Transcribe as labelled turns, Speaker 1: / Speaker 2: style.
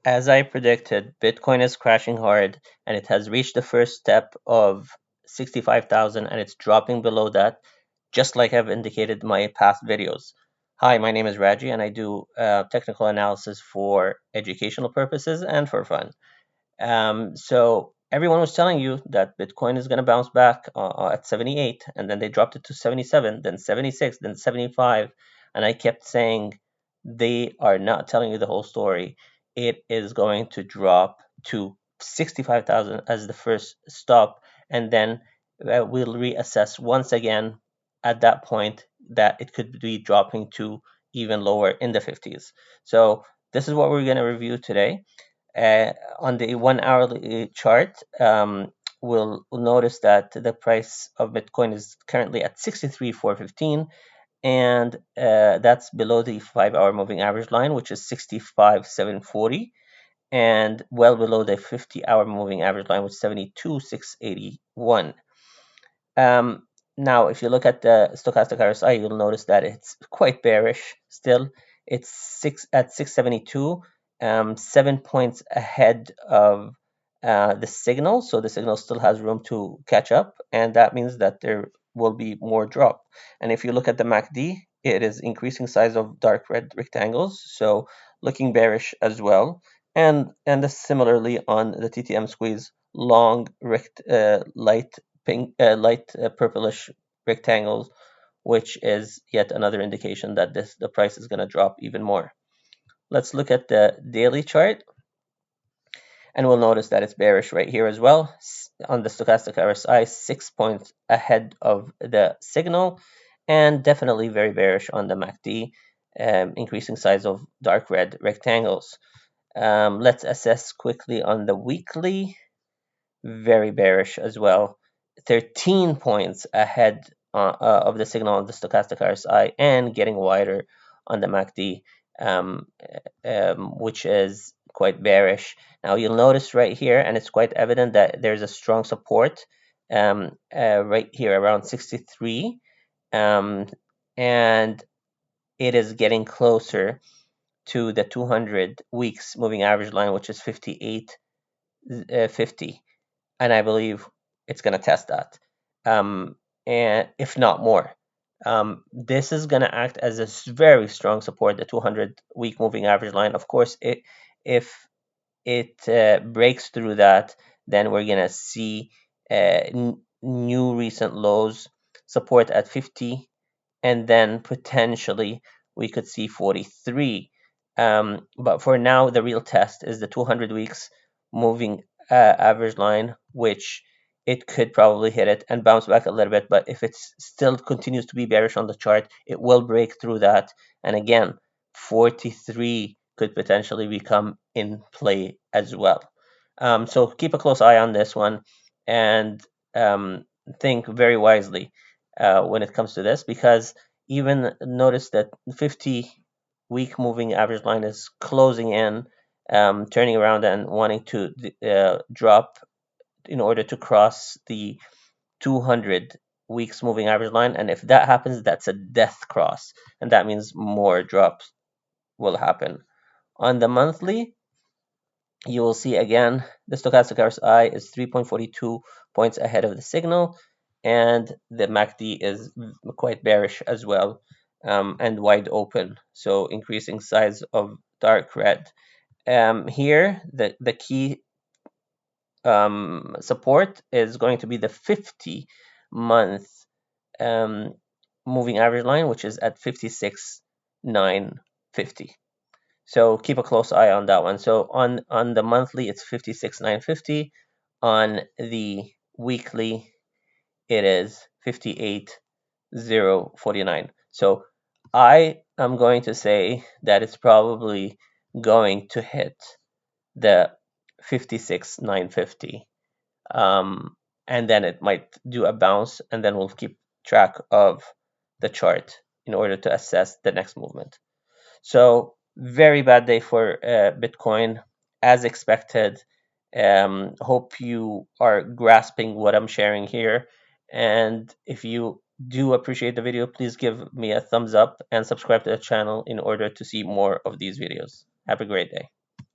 Speaker 1: As I predicted, Bitcoin is crashing hard and it has reached the first step of 65,000 and it's dropping below that, just like I've indicated in my past videos. Hi, my name is Raji and I do technical analysis for educational purposes and for fun. So everyone was telling you that Bitcoin is going to bounce back at 78, and then they dropped it to 77, then 76, then 75, and I kept saying they are not telling you the whole story. It is going to drop to 65,000 as the first stop, and then we'll reassess once again at that point that it could be dropping to even lower in the 50s. So this is what we're going to review today. On the 1 hourly chart, we'll notice that the price of Bitcoin is currently at 63,415, and that's below the 5 hour moving average line, which is 65,740, and well below the 50 hour moving average line, which is 72,681. Now, if you look at the stochastic RSI, you'll notice that it's quite bearish still. It's 672, 7 points ahead of the signal. So the signal still has room to catch up, and that means that there will be more drop. And if you look at the MACD, it is increasing size of dark red rectangles, so looking bearish as well. And similarly on the TTM squeeze, long light pink, light purplish rectangles, which is yet another indication that the price is going to drop even more. Let's look at the daily chart, and we'll notice that it's bearish right here as well. On the stochastic RSI, 6 points ahead of the signal, and definitely very bearish on the MACD, increasing size of dark red rectangles. Let's assess quickly on the weekly. Very bearish as well. 13 points ahead of the signal on the stochastic RSI and getting wider on the MACD, which is quite bearish. Now you'll notice right here, and it's quite evident that there's a strong support right here around 63, and it is getting closer to the 200 weeks moving average line, which is 58.50. And I believe it's going to test that, and if not more. This is going to act as a very strong support, the 200-week moving average line. Of course, if it breaks through that, then we're going to see new recent lows, support at 50, and then potentially we could see 43. But for now, the real test is the 200 weeks moving average line, which it could probably hit it and bounce back a little bit. But if it still continues to be bearish on the chart, it will break through that. And again, 43 could potentially become in play as well. So keep a close eye on this one, and think very wisely when it comes to this, because even notice that 50-week moving average line is closing in, turning around and wanting to drop in order to cross the 200 weeks moving average line. And if that happens, that's a death cross, and that means more drops will happen. On the monthly, you will see again the stochastic RSI is 3.42 points ahead of the signal, and the MACD is quite bearish as well, and wide open, so increasing size of dark red. Here, the key support is going to be the 50-month moving average line, which is at 56,950. So keep a close eye on that one. So on the monthly, it's 56,950. On the weekly, it is 58,049. So I am going to say that it's probably going to hit the 56,950. And then it might do a bounce, and then we'll keep track of the chart in order to assess the next movement. So very bad day for Bitcoin, as expected. Hope you are grasping what I'm sharing here. And if you do appreciate the video, please give me a thumbs up and subscribe to the channel in order to see more of these videos. Have a great day.